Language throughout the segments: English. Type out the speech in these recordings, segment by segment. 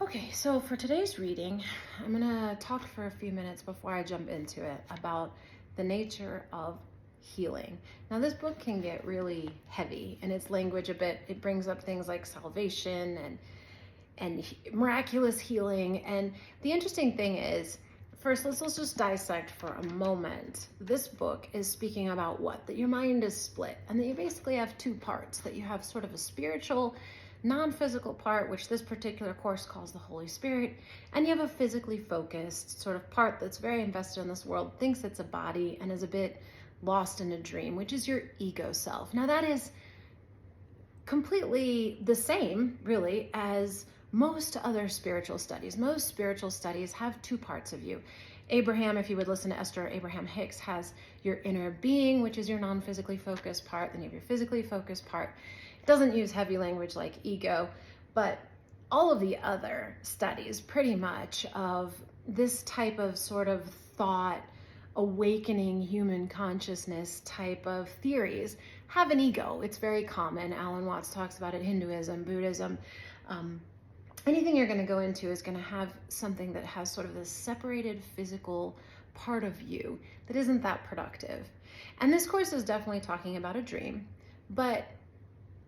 Okay, so for today's reading, I'm going to talk for a few minutes before I jump into it about the nature of healing. Now, this book can get really heavy in its language a bit. It brings up things like salvation and miraculous healing. And the interesting thing is, first, let's just dissect for a moment. This book is speaking about what? That your mind is split, and that you basically have two parts, that you have sort of a spiritual, non-physical part, which this particular course calls the Holy Spirit, and you have a physically focused sort of part that's very invested in this world, thinks it's a body, and is a bit lost in a dream, which is your ego self. Now, that is completely the same, really, as most other spiritual studies. Most spiritual studies have two parts of you. Abraham, if you would listen to Esther, Abraham Hicks has your inner being, which is your non-physically focused part. Then you have your physically focused part. It doesn't use heavy language like ego, but all of the other studies pretty much of this type of sort of thought, awakening human consciousness type of theories have an ego. It's very common. Alan Watts talks about it, Hinduism, Buddhism. Anything you're going to go into is going to have something that has sort of this separated physical part of you that isn't that productive. And this course is definitely talking about a dream, but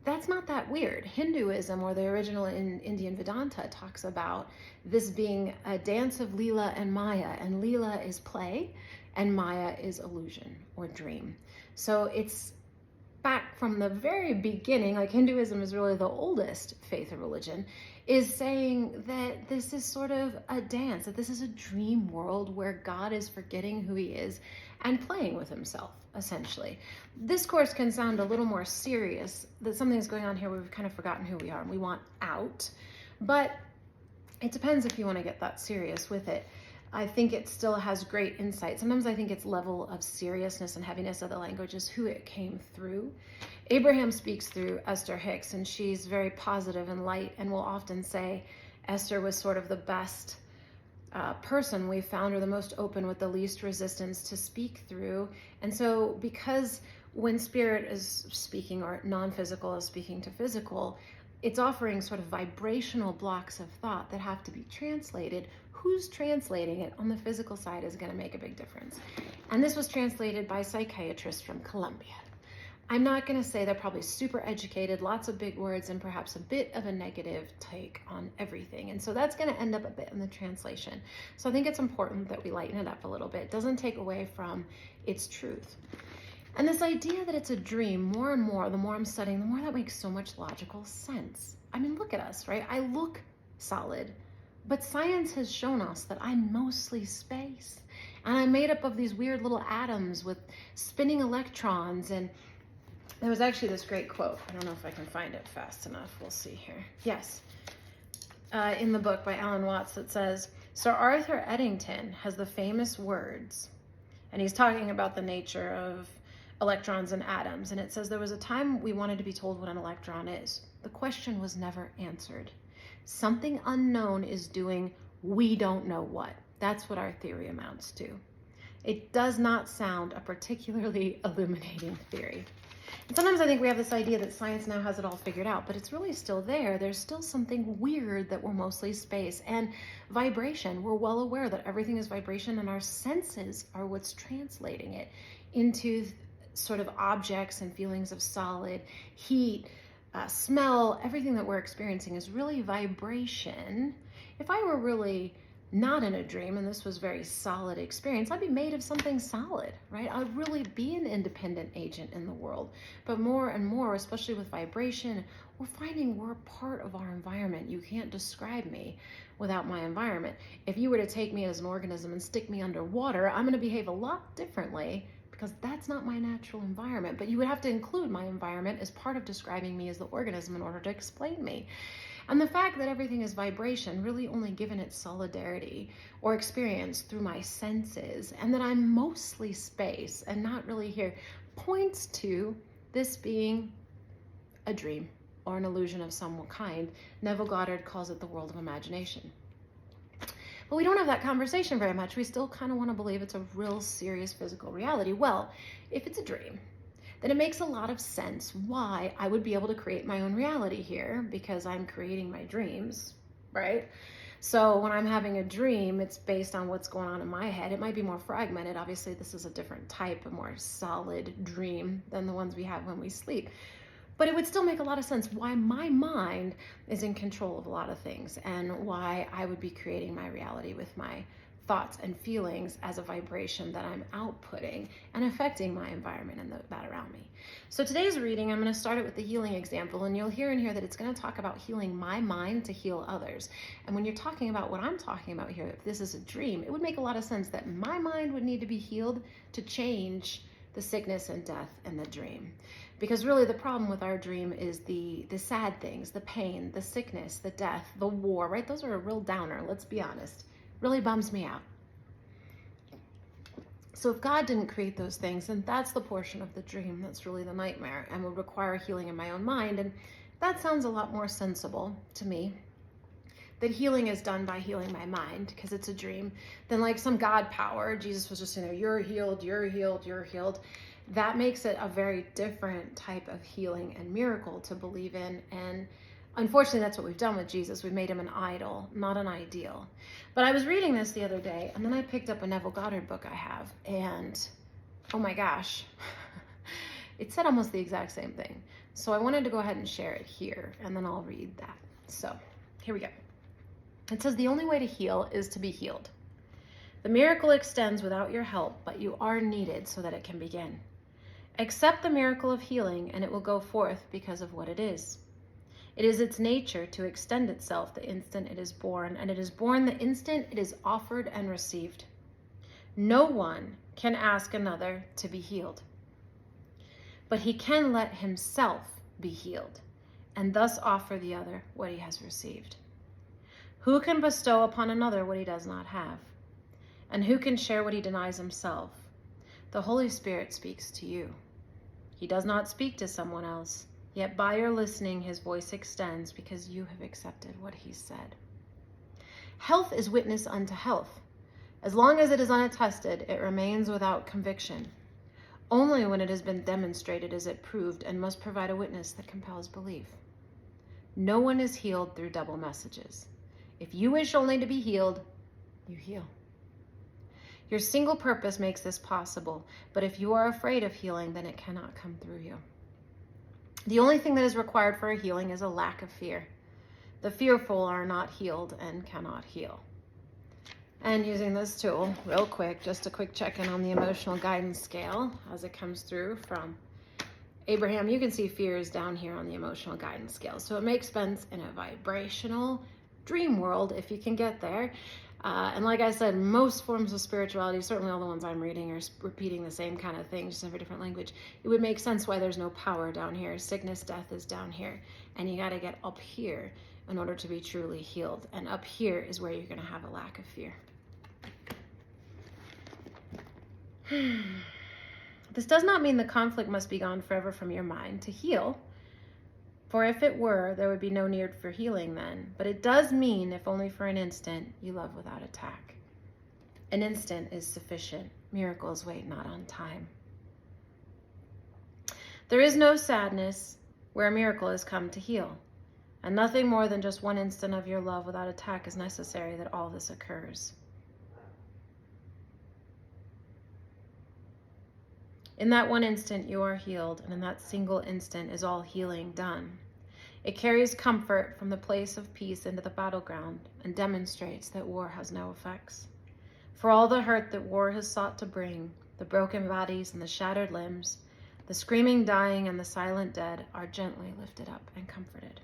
that's not that weird. Hinduism, or the original in Indian Vedanta, talks about this being a dance of Leela and Maya, and Leela is play and Maya is illusion or dream. So it's back from the very beginning, like Hinduism is really the oldest faith or religion, is saying that this is sort of a dance, that this is a dream world where God is forgetting who he is and playing with himself, essentially. This course can sound a little more serious, that something's going on here where we've kind of forgotten who we are and we want out, but it depends if you want to get that serious with it. I think it still has great insight. Sometimes I think its level of seriousness and heaviness of the language is who it came through. Abraham speaks through Esther Hicks, and she's very positive and light, and will often say Esther was sort of the best person we found, or the most open with the least resistance to speak through. And so because when spirit is speaking, or non-physical is speaking to physical, it's offering sort of vibrational blocks of thought that have to be translated. Who's translating it on the physical side is going to make a big difference. And this was translated by psychiatrists from Columbia. I'm not going to say they're probably super educated, lots of big words, and perhaps a bit of a negative take on everything. And so that's going to end up a bit in the translation. So I think it's important that we lighten it up a little bit. It doesn't take away from its truth. And this idea that it's a dream, more and more, the more I'm studying, the more that makes so much logical sense. I mean, look at us, right? I look solid, but science has shown us that I'm mostly space. And I'm made up of these weird little atoms with spinning electrons. And there was actually this great quote. I don't know if I can find it fast enough. We'll see here. Yes. In the book by Alan Watts, that says, Sir Arthur Eddington has the famous words, and he's talking about the nature of electrons and atoms. And it says, there was a time we wanted to be told what an electron is. The question was never answered. Something unknown is doing we don't know what. That's what our theory amounts to. It does not sound a particularly illuminating theory. And sometimes I think we have this idea that science now has it all figured out, but it's really still there. There's still something weird that we're mostly space. And vibration, we're well aware that everything is vibration, and our senses are what's translating it into sort of objects and feelings of solid, heat, smell. Everything that we're experiencing is really vibration. If I were really not in a dream and this was very solid experience, I'd be made of something solid, right? I'd really be an independent agent in the world. But more and more, especially with vibration, we're finding we're part of our environment. You can't describe me without my environment. If you were to take me as an organism and stick me underwater, I'm going to behave a lot differently, because that's not my natural environment. But you would have to include my environment as part of describing me as the organism in order to explain me. And the fact that everything is vibration, really only given its solidarity or experience through my senses, and that I'm mostly space and not really here, points to this being a dream or an illusion of some kind. Neville Goddard calls it the world of imagination. But we don't have that conversation very much. We still kind of want to believe it's a real serious physical reality. Well, if it's a dream, then it makes a lot of sense why I would be able to create my own reality here, because I'm creating my dreams, right? So when I'm having a dream, it's based on what's going on in my head. It might be more fragmented. Obviously, this is a different type, a more solid dream than the ones we have when we sleep. But it would still make a lot of sense why my mind is in control of a lot of things and why I would be creating my reality with my thoughts and feelings as a vibration that I'm outputting and affecting my environment and that around me. So today's reading, I'm going to start it with the healing example, and you'll hear in here that it's going to talk about healing my mind to heal others. And when you're talking about what I'm talking about here, if this is a dream, it would make a lot of sense that my mind would need to be healed to change the sickness and death in the dream. Because really the problem with our dream is the sad things, the pain, the sickness, the death, the war, right? Those are a real downer, let's be honest. Really bums me out. So if God didn't create those things, then that's the portion of the dream that's really the nightmare and would require healing in my own mind. And that sounds a lot more sensible to me, that healing is done by healing my mind because it's a dream, than like some God power. Jesus was just saying, there, you're healed, you're healed, you're healed. That makes it a very different type of healing and miracle to believe in. And unfortunately, that's what we've done with Jesus. We've made him an idol, not an ideal. But I was reading this the other day, and then I picked up a Neville Goddard book I have, and oh my gosh, it said almost the exact same thing. So I wanted to go ahead and share it here, and then I'll read that. So here we go. It says, the only way to heal is to be healed. The miracle extends without your help, but you are needed so that it can begin. Accept the miracle of healing, and it will go forth because of what it is. It is its nature to extend itself the instant it is born, and it is born the instant it is offered and received. No one can ask another to be healed, but he can let himself be healed, and thus offer the other what he has received. Who can bestow upon another what he does not have? And who can share what he denies himself? The Holy Spirit speaks to you. He does not speak to someone else. Yet by your listening, his voice extends because you have accepted what he said. Health is witness unto health. As long as it is unattested, it remains without conviction. Only when it has been demonstrated is it proved and must provide a witness that compels belief. No one is healed through double messages. If you wish only to be healed, you heal. Your single purpose makes this possible, but if you are afraid of healing, then it cannot come through you. The only thing that is required for a healing is a lack of fear. The fearful are not healed and cannot heal. And using this tool, real quick, just a quick check-in on the emotional guidance scale as it comes through from Abraham. You can see fear is down here on the emotional guidance scale. So it makes sense in a vibrational dream world if you can get there. And like I said, most forms of spirituality, certainly all the ones I'm reading, are repeating the same kind of thing, just in a different language. It would make sense why there's no power down here. Sickness, death is down here. And you got to get up here in order to be truly healed. And up here is where you're going to have a lack of fear. This does not mean the conflict must be gone forever from your mind to heal. For if it were, there would be no need for healing then. But it does mean, if only for an instant, you love without attack. An instant is sufficient. Miracles wait not on time. There is no sadness where a miracle has come to heal. And nothing more than just one instant of your love without attack is necessary that all this occurs. In that one instant, you are healed, and in that single instant is all healing done. It carries comfort from the place of peace into the battleground and demonstrates that war has no effects. For all the hurt that war has sought to bring, the broken bodies and the shattered limbs, the screaming dying and the silent dead are gently lifted up and comforted.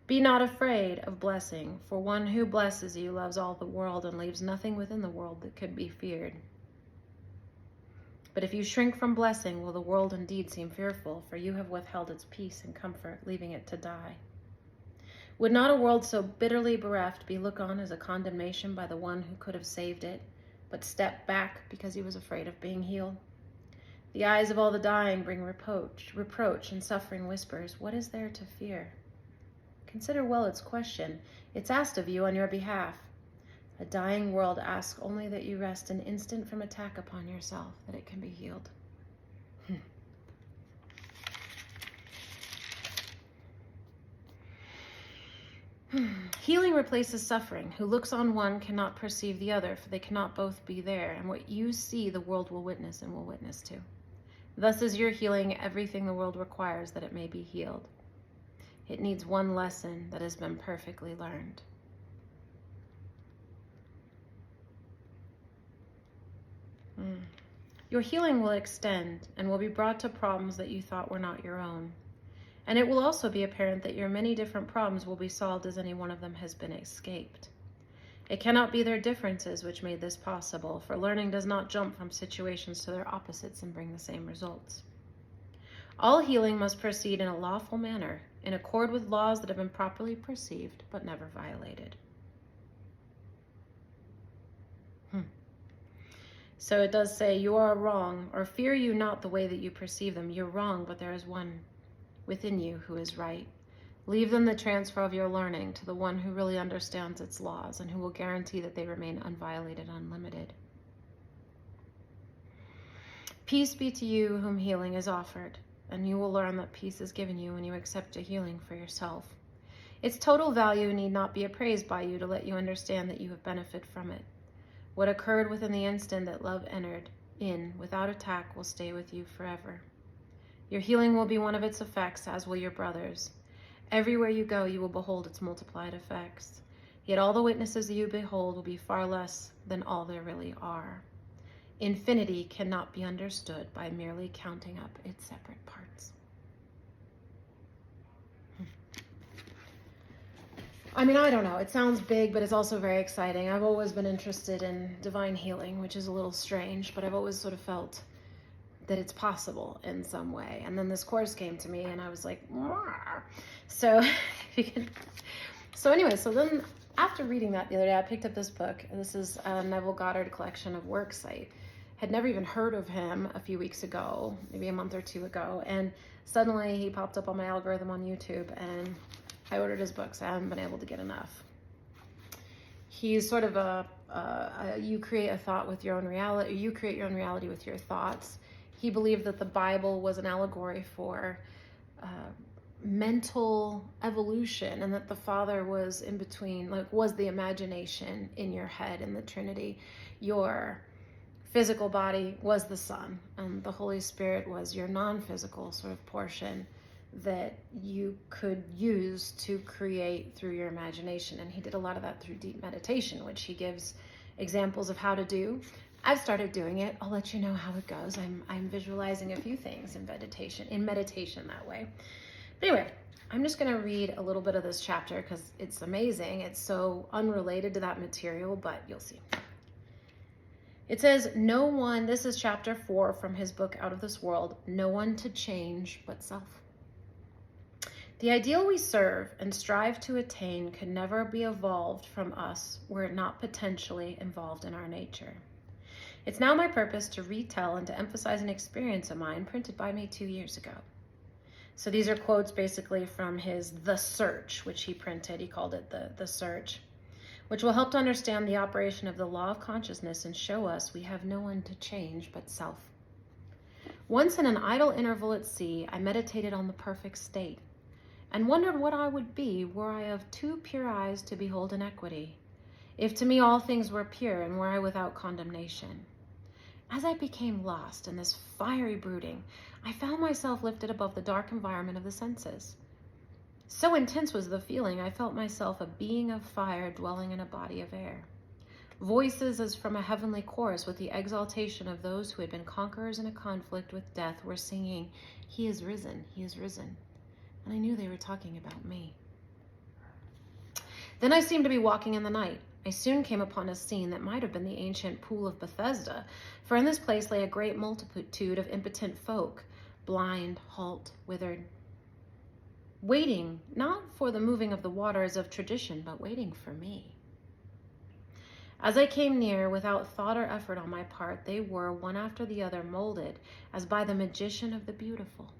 Be not afraid of blessing, for one who blesses you loves all the world and leaves nothing within the world that could be feared. But if you shrink from blessing, will the world indeed seem fearful, for you have withheld its peace and comfort, leaving it to die. Would not a world so bitterly bereft be looked on as a condemnation by the one who could have saved it, but stepped back because he was afraid of being healed? The eyes of all the dying bring reproach, and suffering whispers, what is there to fear? Consider well its question. It's asked of you on your behalf. A dying world asks only that you rest an instant from attack upon yourself, that it can be healed. Healing replaces suffering. Who looks on one cannot perceive the other, for they cannot both be there. And what you see, the world will witness and will witness to. Thus is your healing everything the world requires that it may be healed. It needs one lesson that has been perfectly learned. Your healing will extend and will be brought to problems that you thought were not your own. And it will also be apparent that your many different problems will be solved as any one of them has been escaped. It cannot be their differences which made this possible, for learning does not jump from situations to their opposites and bring the same results. All healing must proceed in a lawful manner, in accord with laws that have been properly perceived but never violated. So it does say, you are wrong, or fear you not the way that you perceive them. You're wrong, but there is one within you who is right. Leave then the transfer of your learning to the one who really understands its laws and who will guarantee that they remain unviolated, unlimited. Peace be to you whom healing is offered, and you will learn that peace is given you when you accept a healing for yourself. Its total value need not be appraised by you to let you understand that you have benefited from it. What occurred within the instant that love entered in without attack will stay with you forever. Your healing will be one of its effects, as will your brother's. Everywhere you go, you will behold its multiplied effects. Yet all the witnesses you behold will be far less than all there really are. Infinity cannot be understood by merely counting up its separate parts. I mean, I don't know. It sounds big, but it's also very exciting. I've always been interested in divine healing, which is a little strange, but I've always sort of felt that it's possible in some way. And then this course came to me and I was like, Mwah. So then after reading that the other day, I picked up this book. This is a Neville Goddard collection of worksite. Had never even heard of him a few weeks ago, maybe a month or two ago. And suddenly he popped up on my algorithm on YouTube and I ordered his books. I haven't been able to get enough. He's sort of you create a thought with your own reality. You create your own reality with your thoughts. He believed that the Bible was an allegory for mental evolution, and that the Father was in between, like was the imagination in your head in the Trinity. Your physical body was the Son, and the Holy Spirit was your non-physical sort of portion that you could use to create through your imagination. And he did a lot of that through deep meditation, which he gives examples of how to do. I've started doing it. I'll let you know how it goes. I'm visualizing a few things in meditation that way. But anyway, I'm just going to read a little bit of this chapter because it's amazing. It's so unrelated to that material, but you'll see. It says, no one, this is chapter 4 from his book Out of This World, no one to change but self. The ideal we serve and strive to attain can never be evolved from us were it not potentially involved in our nature. It's now my purpose to retell and to emphasize an experience of mine printed by me 2 years ago. So these are quotes basically from his The Search, which he printed. He called it the Search, which will help to understand the operation of the law of consciousness and show us we have no one to change but self. Once in an idle interval at sea, I meditated on the perfect state and wondered what I would be were I of too pure eyes to behold inequity, if to me all things were pure and were I without condemnation. As I became lost in this fiery brooding, I found myself lifted above the dark environment of the senses. So intense was the feeling, I felt myself a being of fire dwelling in a body of air. Voices as from a heavenly chorus with the exaltation of those who had been conquerors in a conflict with death were singing, "He is risen, he is risen." And I knew they were talking about me. Then I seemed to be walking in the night. I soon came upon a scene that might have been the ancient pool of Bethesda, for in this place lay a great multitude of impotent folk, blind, halt, withered, waiting not for the moving of the waters of tradition, but waiting for me. As I came near, without thought or effort on my part, they were, one after the other, molded as by the magician of the beautiful.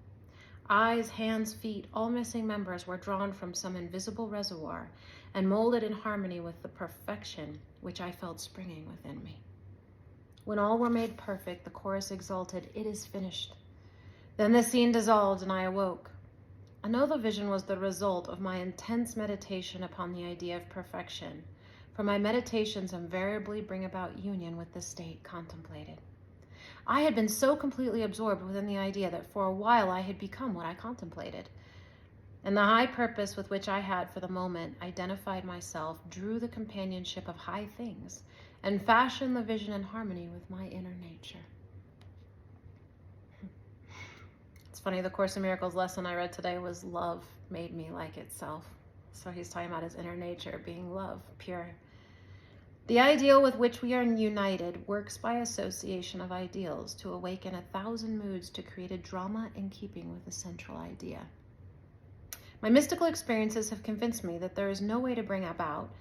Eyes, hands, feet, all missing members were drawn from some invisible reservoir and molded in harmony with the perfection which I felt springing within me. When all were made perfect, the chorus exulted, "It is finished." Then the scene dissolved and I awoke. I know the vision was the result of my intense meditation upon the idea of perfection, for my meditations invariably bring about union with the state contemplated. I had been so completely absorbed within the idea that for a while I had become what I contemplated. And the high purpose with which I had for the moment identified myself drew the companionship of high things and fashioned the vision in harmony with my inner nature. It's funny, the Course in Miracles lesson I read today was love made me like itself. So he's talking about his inner nature being love, pure. The ideal with which we are united works by association of ideals to awaken 1,000 moods to create a drama in keeping with the central idea. My mystical experiences have convinced me that there is no way to bring about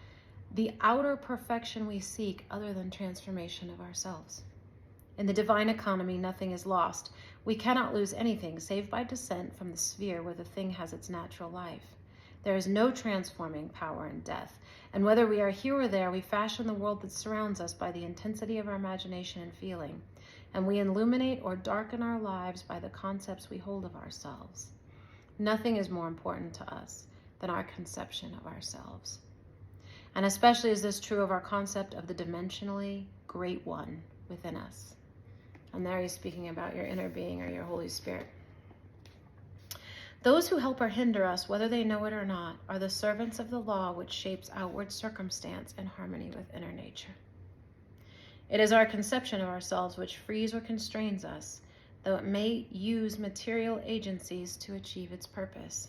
the outer perfection we seek other than transformation of ourselves. In the divine economy, nothing is lost. We cannot lose anything save by descent from the sphere where the thing has its natural life. There is no transforming power in death, and whether we are here or there, we fashion the world that surrounds us by the intensity of our imagination and feeling, and we illuminate or darken our lives by the concepts we hold of ourselves. Nothing is more important to us than our conception of ourselves. And especially is this true of our concept of the dimensionally great one within us. And there he's speaking about your inner being or your Holy Spirit. Those who help or hinder us, whether they know it or not, are the servants of the law which shapes outward circumstance in harmony with inner nature. It is our conception of ourselves which frees or constrains us, though it may use material agencies to achieve its purpose.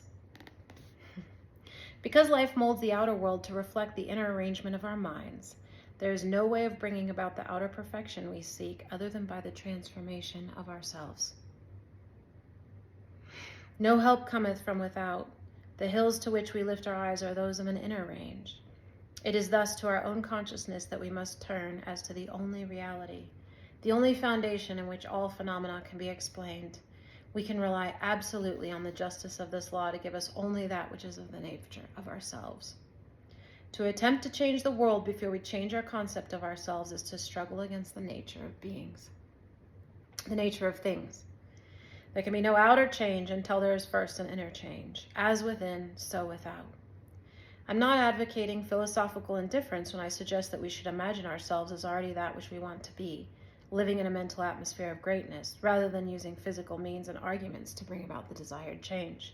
Because life molds the outer world to reflect the inner arrangement of our minds, there is no way of bringing about the outer perfection we seek other than by the transformation of ourselves. No help cometh from without. The hills to which we lift our eyes are those of an inner range. It is thus to our own consciousness that we must turn as to the only reality, the only foundation in which all phenomena can be explained. We can rely absolutely on the justice of this law to give us only that which is of the nature of ourselves. To attempt to change the world before we change our concept of ourselves is to struggle against the nature of beings, the nature of things. There can be no outer change until there is first an inner change, as within, so without. I'm not advocating philosophical indifference when I suggest that we should imagine ourselves as already that which we want to be, living in a mental atmosphere of greatness, rather than using physical means and arguments to bring about the desired change.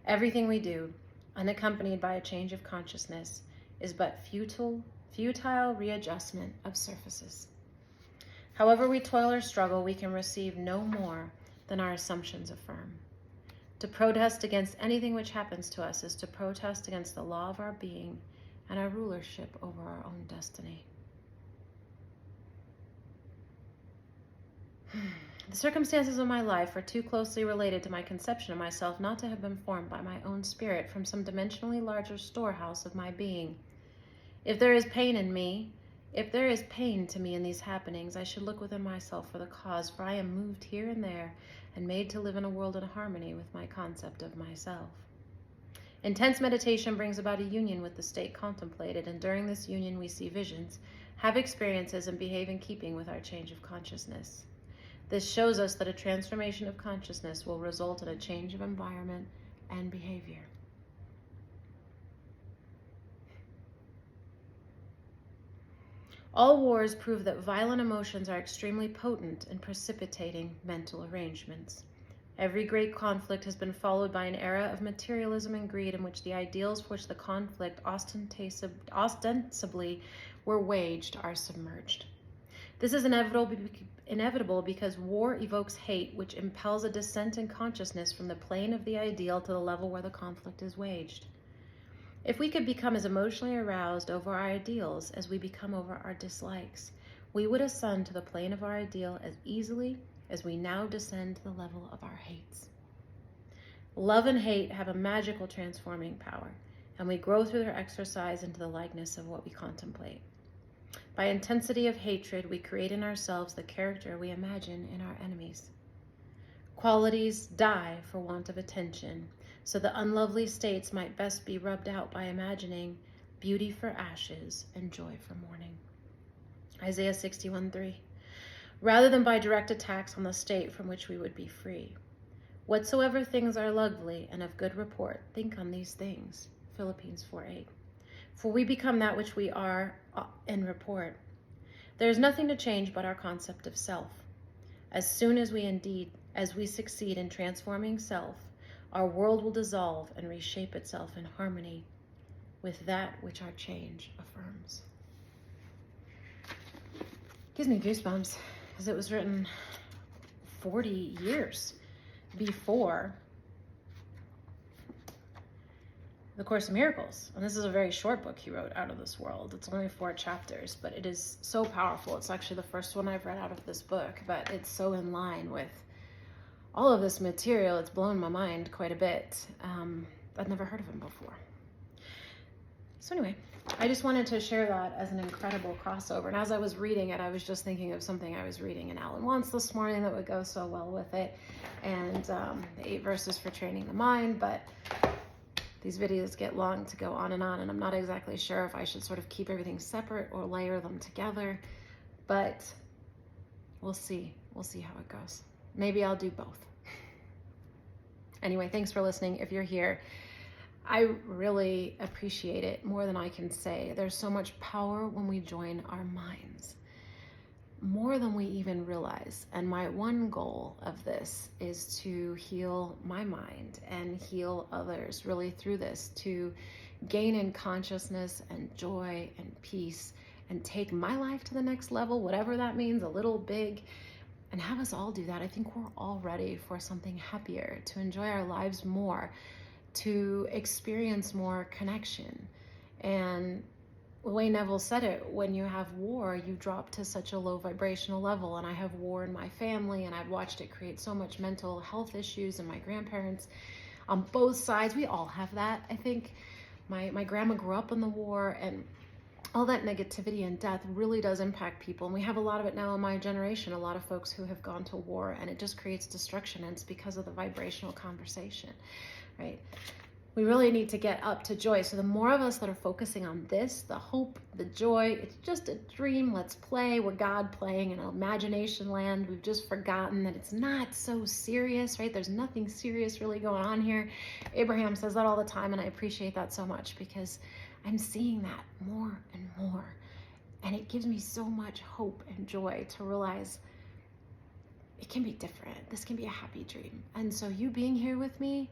Everything we do, unaccompanied by a change of consciousness, is but futile readjustment of surfaces. However we toil or struggle, we can receive no more than our assumptions affirm. To protest against anything which happens to us is to protest against the law of our being and our rulership over our own destiny. The circumstances of my life are too closely related to my conception of myself not to have been formed by my own spirit from some dimensionally larger storehouse of my being. If there is pain to me in these happenings, I should look within myself for the cause, for I am moved here and there and made to live in a world in harmony with my concept of myself. Intense meditation brings about a union with the state contemplated, and during this union we see visions, have experiences, and behave in keeping with our change of consciousness. This shows us that a transformation of consciousness will result in a change of environment and behavior. All wars prove that violent emotions are extremely potent in precipitating mental arrangements. Every great conflict has been followed by an era of materialism and greed in which the ideals for which the conflict ostensibly were waged are submerged. This is inevitable because war evokes hate, which impels a descent in consciousness from the plane of the ideal to the level where the conflict is waged. If we could become as emotionally aroused over our ideals as we become over our dislikes, we would ascend to the plane of our ideal as easily as we now descend to the level of our hates. Love and hate have a magical transforming power, and we grow through their exercise into the likeness of what we contemplate. By intensity of hatred, we create in ourselves the character we imagine in our enemies. Qualities die for want of attention, so the unlovely states might best be rubbed out by imagining beauty for ashes and joy for mourning. Isaiah 61:3. Rather than by direct attacks on the state from which we would be free. Whatsoever things are lovely and of good report, think on these things. Philippians 4:8. For we become that which we are in report. There is nothing to change but our concept of self. As soon as we succeed in transforming self, our world will dissolve and reshape itself in harmony with that which our change affirms. Gives me goosebumps because it was written 40 years before The Course in Miracles. And this is a very short book he wrote, Out of This World. It's only 4 chapters, but it is so powerful. It's actually the first one I've read out of this book, but it's so in line with all of this material. It's blown my mind quite a bit. I'd never heard of him before. So anyway, I just wanted to share that as an incredible crossover. And as I was reading it, I was just thinking of something I was reading in Alan Watts this morning that would go so well with it. And the 8 verses for training the mind. But these videos get long to go on, and I'm not exactly sure if I should sort of keep everything separate or layer them together. But we'll see. We'll see how it goes. Maybe I'll do both. Anyway, thanks for listening. If you're here, I really appreciate it more than I can say. There's so much power when we join our minds, more than we even realize. And my one goal of this is to heal my mind and heal others really through this, to gain in consciousness and joy and peace and take my life to the next level, whatever that means, a little, big, and have us all do that. I think we're all ready for something happier, to enjoy our lives more, to experience more connection. And the way Neville said it, when you have war, you drop to such a low vibrational level. And I have war in my family, and I've watched it create so much mental health issues in my grandparents on both sides. We all have that. I think my grandma grew up in the war, and all that negativity and death really does impact people. And we have a lot of it now in my generation, a lot of folks who have gone to war, and it just creates destruction. And it's because of the vibrational conversation, right? We really need to get up to joy. So the more of us that are focusing on this, the hope, the joy, it's just a dream. Let's play. We're God playing in an imagination land. We've just forgotten that it's not so serious, right? There's nothing serious really going on here. Abraham says that all the time, and I appreciate that so much because I'm seeing that more and more. And it gives me so much hope and joy to realize it can be different. This can be a happy dream. And so you being here with me,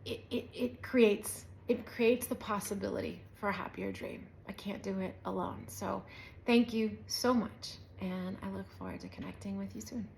it creates the possibility for a happier dream. I can't do it alone. So thank you so much. And I look forward to connecting with you soon.